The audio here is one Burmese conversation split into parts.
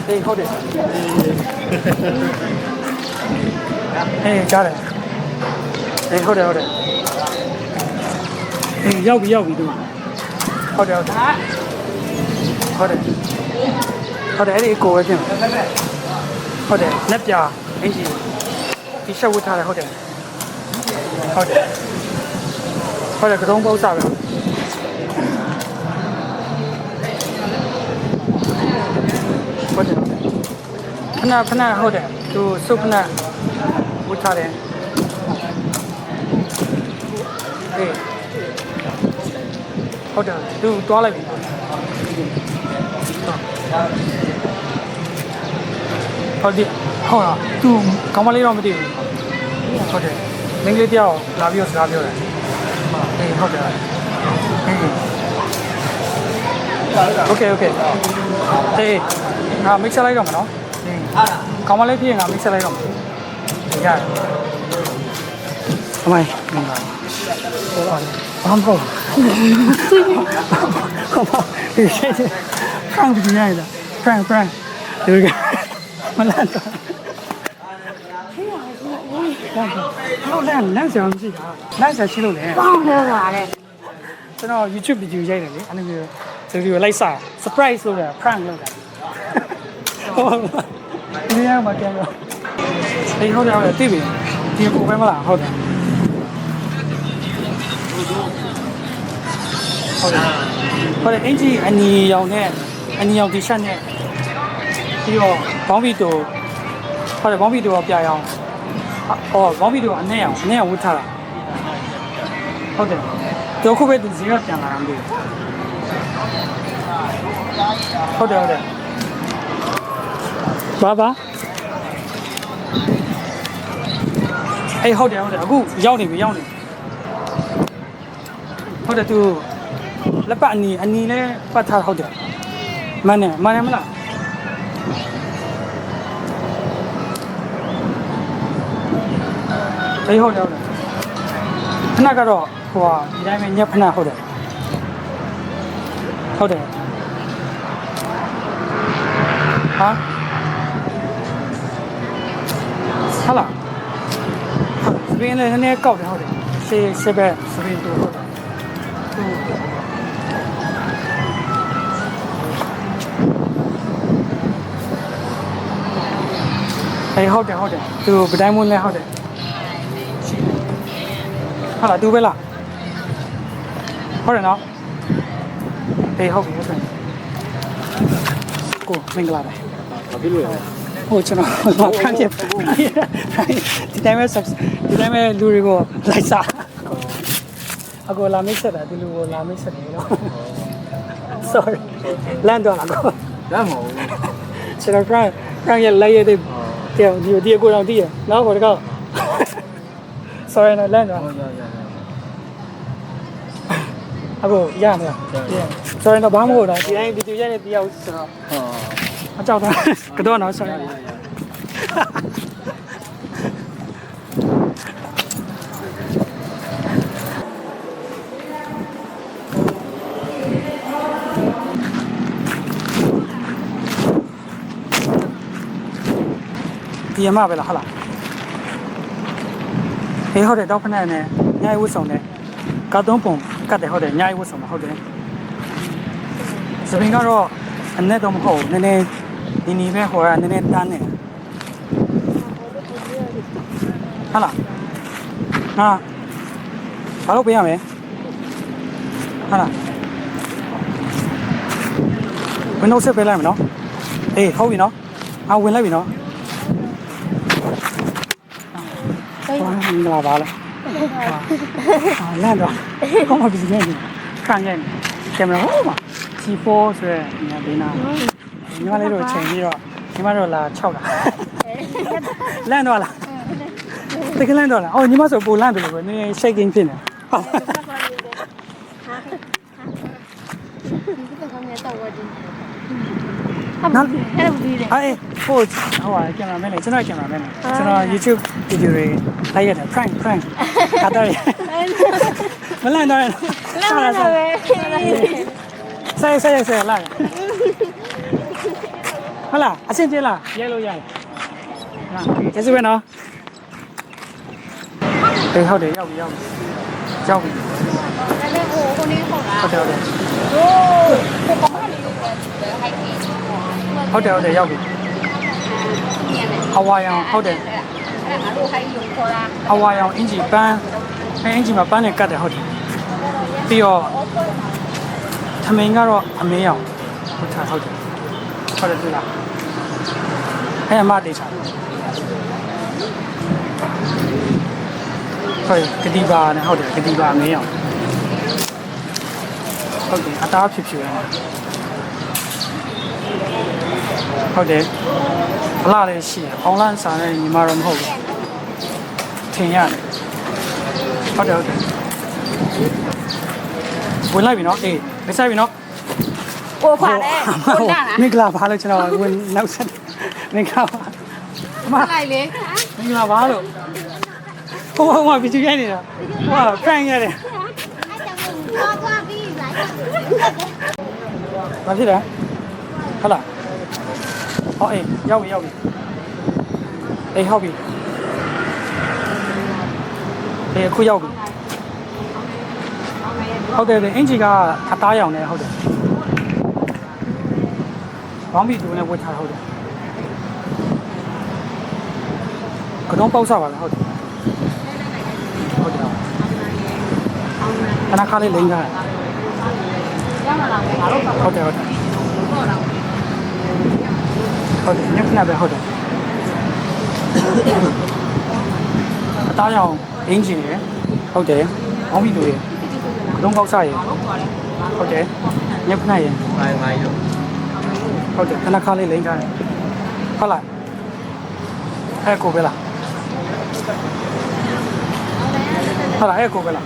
အေးဟုတ်တယ်အေးကြားတယ်အေးဟုတ်တယ်အေးရောက်ပြီသူဟုတ်တယ်အဲ့ဒီကိုပဲပြင်ဟုတ်တယ်လက်ပြအင်ကြီးဒီရှက်ဝတ်ထားတယ်ဟုတ်တယ်ကတော့ပေါက်စားပဲဟုတ်တယ်ဖနာဟုတ်တယ်သူစုပ်ဖနာဝတ်ထားတယ်အေးဟုတ်တယ်သူတွားလိုက်ပြီဟုတ်လားသူကောင်းမလေးတော့မသိဘူးဟုတ်တယ်မင်းကလေးတယောက်လာပြီးတော့စကားပြောတယ်အေးဟုတ်တယ်โอเคအေးငါမိတ်ဆက်လိုက်တော့မနော်ကောင်းမလေးဖြစ်ရင်ငါမိတ်ဆက်လိုက်တော့မယ်ရတယ်အမိုင်းဘာမှမဟုတ်ဒီရှိတယ်ဖန်ပြီးရတာဖန်ဒီကမလာတော့ဟုတ်လမ်းဆောင်ကြည့်တာလမ်းဆောင်ရှိလို့လေကောင်းတယ်ပါလေကျွန်တော် YouTube ဗီဒီယိုရိုက်တယ်လေအဲ့လိုမျိုးဒီဗီဒီယိုလိုက်စား surprise လုပ်တာ prank လုပ်တာဟုတ်ဒီရမှာပြန်တော့အေးဟုတ်တယ်သိပြီဒီကိုပဲမလားဟုတ်တယ်အင်ဂျီအနီရောင်တီရှပ်နဲ့ပြီးတော့ဘောင်းဗီတိုဟုတ်တယ်ဘောင်းဗီတိုကပြရအောင်ဘောင်းဗီတိုကအနဲ့အောင်ဝတ်ထားတာဟုတ်တယ်တော့ခုပဲသူဇီရပြန်လာတာမသိဘူးဟုတ်တယ်ဘာအေးဟုတ်တယ်အခုရောက်နေဟုတ်တယ်သူလက်ပတ်အနီလဲပတ်ထားဟုတ်တယ်မှန်တယ်မလားအေးဟုတ်တယ်ခဏကတော့ဟိုဒီတိုင်းပဲညက်ဖနာဟုတ်တယ်ဟာဟာလားစပင်းလည်းနည်းနည်းကောက်တယ်ဟုတ်တယ်ရှေ့ဘက်စပင်းတူဟုတ်တယ်အေးဟုတ်တယ်သူဗတိုင်းမွန်းလဲဟုတ်တယ်ဟာလားသူပဲလားဟုတ်တယ်နော်အေးဟုတ်ပြီကိုမင်္ဂလာပါဘာဖြစ်လို့လဲဟိုကျွန်တော်ဖန်ပြဒီတိုင်းပဲလူတွေကိုလိုက်စားအကိုလာမိတ်ဆက်တာဒီလူကိုလာမိတ်ဆက်တယ်နော် sorry လမ်းတော့လားကိုလမ်းမဟုတ်ကျွန်တော် prank ရဲ့လိုက်ရတဲ့ဒီအကိုတောင်တည်ရနော်ဟိုတကောက် sorry နော်လမ်းတော့အကိုရမလား sorry နော်ဘာမှမဟုတ်တော့ဒီတိုင်းဗီဒီယိုရိုက်နေတယောက်ဆိုတော့အကြောက်တာကတော့နော် sorry ဒီရမပဲလားဟုတ်လားအေးဟုတ်တယ်တော့ဖက်နဲ့ညာရီဝတ်ဆောင်တယ်ကာသွန်းပုံကတ်တယ်ဟုတ်တယ်ညာရီဝတ်ဆောင်မှာဟုတ်တယ်စပင်းကတော့အနဲ့တော့မဟုတ်နည်းနည်းဒီပဲဟိုကနည်းနည်းတန်းနေဟုတ်လားဟာဘာလို့ပေးရမလဲဟုတ်လားဝင်တော့ဆက်ပေးလိုက်မယ်နော်အေးဟုတ်ပြီနော်ဝင်လိုက်ပြီနော်မင်္ဂလာပါလားလမ်းတော့ကောင်းပါပြီနေခံရနေကင်မရာဟိုမှာ G4 ဆိုရဲညာဘေးနာညီမလေးတို့ချိန်ပြီးတော့ညီမတို့လာ6တာလမ်းတော့လားတကယ်လမ်းတော့လားညီမဆိုပိုလမ်းတယ်လို့ပဲနည်း shaking ဖြစ်နေနော်အဲ့လိုဒီလေအေးဟိုကင်မရာမင်းလေကျွန်တော်ကင်မရာမင်းလေကျွန်တော် YouTube ဗီဒီယိုတွေလိုက်ရတယ် prank ကတော့မလန့်တော့လာပဲဆက်လာ ဟုတ်လားအဆင်ပြေလားရဲလို့ရတယ်ဟာကျေးဇူးပဲနော်အေးဟုတ်တယ်ရောက်ပြီရောက်ပြီရောက်ပြီ ဒါနဲ့ဟိုနေ့ဟုတ်လား ဟုတ်တယ်ဟုတ်တယ် ဟိုကောင်မလေးကိုဟိုက်ကြီး ဟုတ်တယ်ဟုတ်တယ်ရောက်ပြီအဝါရောင်ဟုတ်တယ် အဲ့ဒါငါတို့ဟိုက်ရုံခေါ်တာ အဝါရောင်အင်ဂျီပန်းအဲအင်ဂျီမှာပန်းနဲ့ကတ်တယ်ဟုတ်တယ်ပြီးတော့သမင်ကတော့အမင်းရောင်ဟုတ်တယ်ဟုတ်တယ်ဟုတ်တယ်တွေ့လားအဲအမတေးချာဟုတ်ကတိပါနဲ့ဟုတ်တယ်ကတိပါအမင်းရောင်ဟုတ်တယ်အသားဖြစ်ဖြစ်ရဟုတ်တယ်အလားလည်းရှိတယ်။အောင်လန်းစားတဲ့ညီမတော့မဟုတ်ဘူး။ထင်ရတယ်။ဟုတ်တယ်ဟုတ်တယ်။ဝင်လိုက်ပြီနော်။အေးမဆိုင်ပြီနော် ကိုခွာလဲကိုလာလား မင်္ဂလာပါလို့ကျွန်တော်ဝင်နောက်ဆက်မင်္ဂလာပါအမ လိုက်လေ မင်္ဂလာပါလို့ဟိုကဗီဒီယိုရိုက်နေတာဟိုကဖန်ရတယ်ဘာဖြစ်လဲဟုတ်လားဟောအေးရောက်ပြီအေးဟုတ်ပြီအေးအခုရောက်ပြီဟုတ်တယ်အင်ဂျီကအသားရောင်နေဟုတ်တယ်ဘောင်းဘီတူနဲ့ဝတ်ထားဟုတ်တယ်ကတော့ပေါက်စားပါလားဟုတ်တယ်ဟုတ်တယ်ခဏခါလေးလိမ့်ထားဟုတ်တယ်ဟုတ်တယ်ဟုတ်တယ်ညခဏပဲဟုတ်တယ်အသားရောင်အင်ဂျင်ရယ်ဟုတ်တယ်ဘောင်းဘီတူရယ်ကတော့ပေါက်စားရယ်ဟုတ်တယ်ညခဏရယ်မိုင်းဟုတ်တယ်ခဏခါလေးလိမ့်ထားတယ်ဟုတ်လားအဲ့ကိုပဲလားဟုတ်လားအဲ့ကိုပဲလား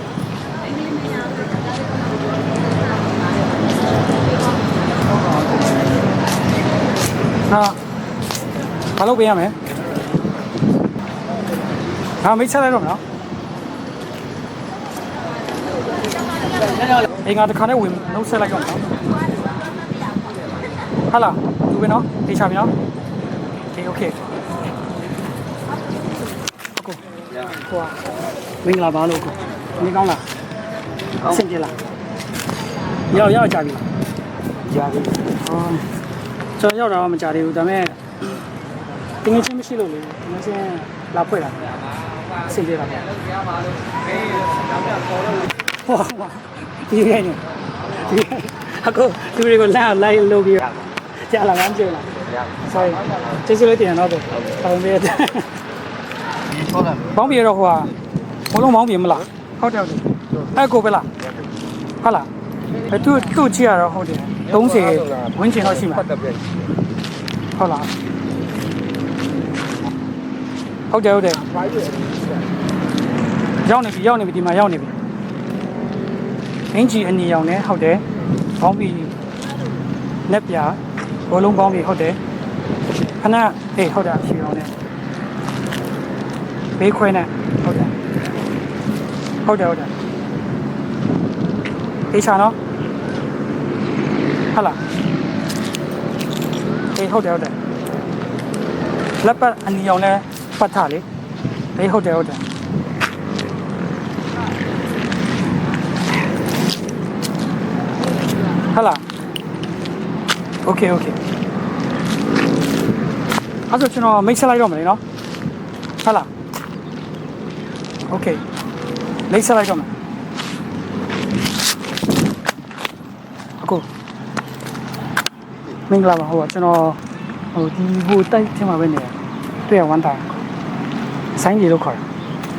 ဟာဘာလုပ်ပေးရမလဲဟာမိတ်ဆက်လိုက်တော့မနော်အေးငါတခါနဲ့ဝင်နှုတ်ဆက်လိုက်တော့မနော်ဟာလားดูပဲနော်တေချာပြီနော်โอเคအခုဟိုမင်္ဂလာပါလို့ကိုနေကောင်းလားအဆင်ပြေလားရောက်ကြပြီကြာပြီကျွန်တော်ရောက်တော့မကြသေးဘူးဒါပေမဲ့တင်ငချင်းမရှိလို့လေတင်ငချင်းလာဖွဲ့တာအဆင်ပြေပါဗျာဟောဒီရဲနေအခုသူတွေကိုလိုက်လို့ပြီးကြာလာမှမကြည့်လား sorry ကျေးဇူးလေးတင်ရတော့ပေါ့ဟုတ်ပြီဟုတ်လားဘောင်းပြေတော့ဟိုကဘလုံးဘောင်းပြေမလားဟုတ်တယ်အဲ့ကိုပဲလားဟုတ်လားသူကြည့်ရတော့ဟုတ်တယ်30ဝင်းချင်တော့ရှိမှာဟုတ်လားဟုတ်တယ်ရောက်နေပြီဒီမှာရောက်နေပြီအင်ဂျီအနီရောင်နဲ့ဟုတ်တယ်ဘောင်းပြေလက်ပြဘလုံးဘောင်းပြေဟုတ်တယ်ခဏအေးဟုတ်တယ်အဖြူရောင်နဲ့ဘေးခွဲနဲ့ဟုတ်တယ်အေးချာနော်ဟုတ်လားအေးဟုတ်တယ်လက်ပတ်အနီရောင်နဲ့ပတ်ထားလေအေးဟုတ်တယ်ဟုတ်လားโอเคအဲ့ဆိုကျွန်တော်မိတ်ဆက်လိုက်တော့မယ်နော်ဟုတ်လားโอเคမိတ်ဆက်လိုက်တော့မယ်အခုမင်္ဂလာပါဟိုကျွန်တော်ဒီဟိုတိုက်ထဲမှာပဲနေတွေ့ရဝမ်းတာဆိုင်းကြီးလို့ခေါ်တယ်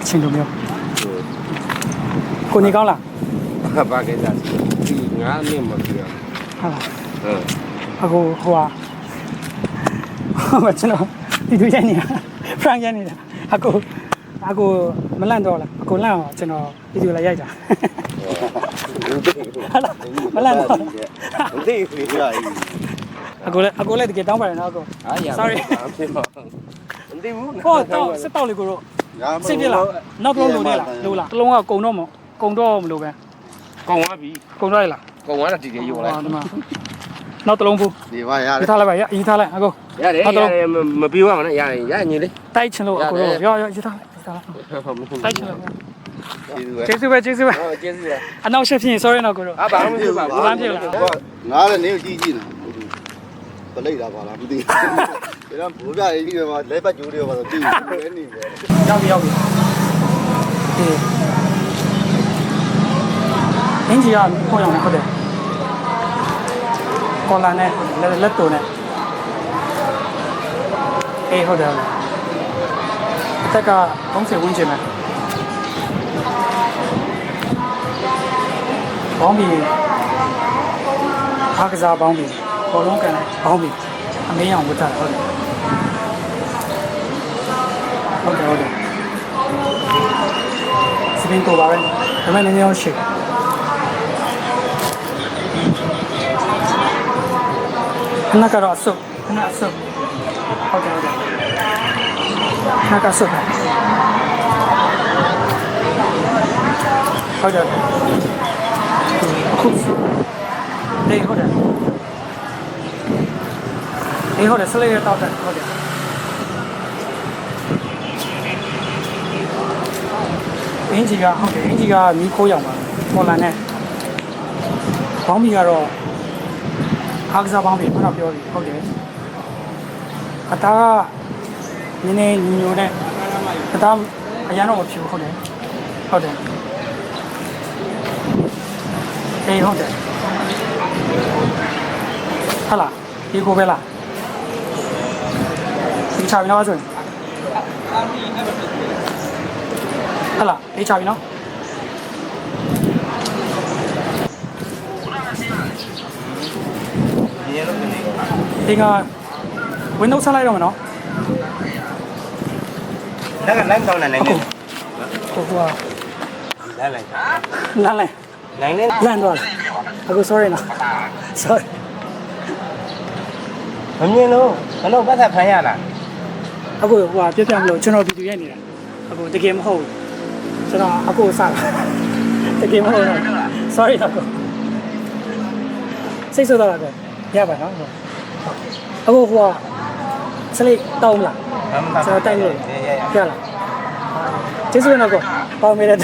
အချင်းတို့မျိုးကိုနေကောင်းလား ဘာကိစ္စဒီငါနဲ့မပြော ဟုတ်လားအခုဟိုကျွန်တော်ဒီတွေ့ရနေတာဖရန်ရနေတာအခုမလန့်တော့လားအခုလန့်အောင်ကျွန်တော်ဗီဒီယိုလာရိုက်တာမလန့်တော့ သိပြီကြာကြီး အခုလည်းတကယ်တောင်းပါတယ်နော်အခု sorry မသိဘူး ဟောတော့စစ်တောက်လေးကိုတော့စစ်ပြလားနောက်တစ်လုံးလိုလားတစ်လုံးကကုံတော့မလို့ပဲ ကောင်းသွားပြီ ကုံတော့ရလား ကောင်းသွားတာဒီကရောလိုက် ဒီမှာ နောက်တစ်လုံးဘူး နေပါရတ ဒီ ယ် ထားလိုက်ပါရရေးထားလိုက်အကို ရတယ်ရတယ်မပြီးပါမနဲ့ရတယ်ရညီလေး တိုက်ချင်လို့အကိုရောရေးထားလိုက်တိုက်ချင်လို့ ကျေးဇူးပဲ ကျေးဇူးပဲ ဟုတ်ကျေးဇူးပါ အနောက်ရှက်ဖြစ်ရင် sorry နော်ကိုတို့ ဘာမှမဖြစ်ပါဘူး ငါလည်းနေကိုကြည့်ကြည့်နော်ပလိတ်တာပါလားမသိဘူးဒါကဘိုးပြရေးပြီးတော့လက်ပတ်ကျိုးတွေပါတော့တည်နေနေပဲ ရောက်ပြီရောက်ပြီအေးအင်ဂျီကခေါ်ရအောင်ဟုတ်တယ်ကော်လာနဲ့လက်တူနဲ့အေးဟုတ်တယ်အသက်က30ဝန်းကျင်ပဲဘောင်းဘီအားကစားဘောင်းဘီဘောလုံးကန်ဘောင်းဘီအမေးအောင်ဝတ်တာဟုတ်တယ်ဟုတ်တယ်စပင်းကိုပါပဲဒါပေမဲ့နည်းနည်းတော့ရှိခဏကတော့အဆုပ်ခဏအဆုပ်ဟုတ်တယ်ခဏကအဆုပ်ဟုတ်တယ်အခုနေဟုတ်တယ်နေဟုတ်တယ်ဆလေးရတော့တယ်ဟုတ်တယ်အင်ဂျီကဟုတ်တယ်အင်ဂျီကမီးခိုးရောင်ပါပေါ်လာနဲ့ဘောင်းမီကတော့အားကစားပေါင်းပြီခုနပြောပြီဟုတ်တယ်အသားကနည်းနည်းညိုနဲ့အသားအရန်တော့မဖြူဟုတ်တယ်ဟုတ်တယ်အေးဟုတ်တယ်ဟာလားဒီကိုပဲလားဒီချာပြီနော်ဆိုရင်ဟာလားဒီချာပြီနော်ဒီက Windows ဆက်လိုက်တော့မနော် ဒါကနိုင်တော့နိုင်နေ ကိုက လာလိုက် လမ်းလိုက် နိုင်နေ လမ်းတော့အခု sorry နော် sorry မမြင်လို့ဘလို့ပတ်သက်ဖမ်းရလား အခုဟိုပြပြမလို့ကျွန်တော်ဗီဒီယိုရိုက်နေတာအခုတကယ်မဟုတ်ကျွန်တော်အခုစတာတကယ်မဟုတ်တော့ sorry တော့စိတ်ဆိုးတော့တော့ရပါနော်အခုဟိုစလိတောင်းမလားကျွန်တော်တိုက်လို့ရလားကျေးဇူးနော်ကိုပေါင်းမိတဲ့